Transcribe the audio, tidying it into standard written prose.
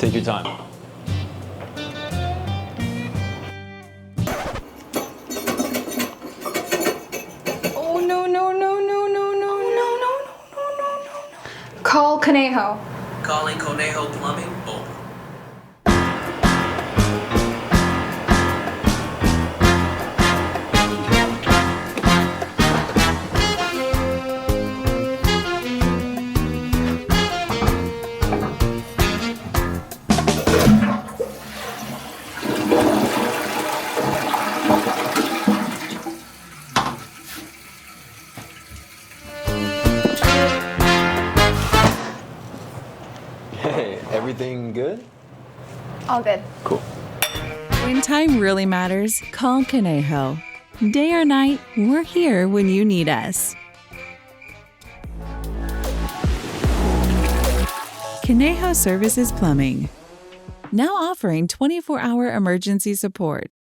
Take your time. Oh, no, no, no, no, no, no, no, no, no, no, no, no. Call Conejo. Calling Conejo Plumbing. Over. Hey, everything good? All good. Cool. When time really matters, call Conejo. Day or night, we're here when you need us. Conejo Services Plumbing. Now offering 24-hour emergency support.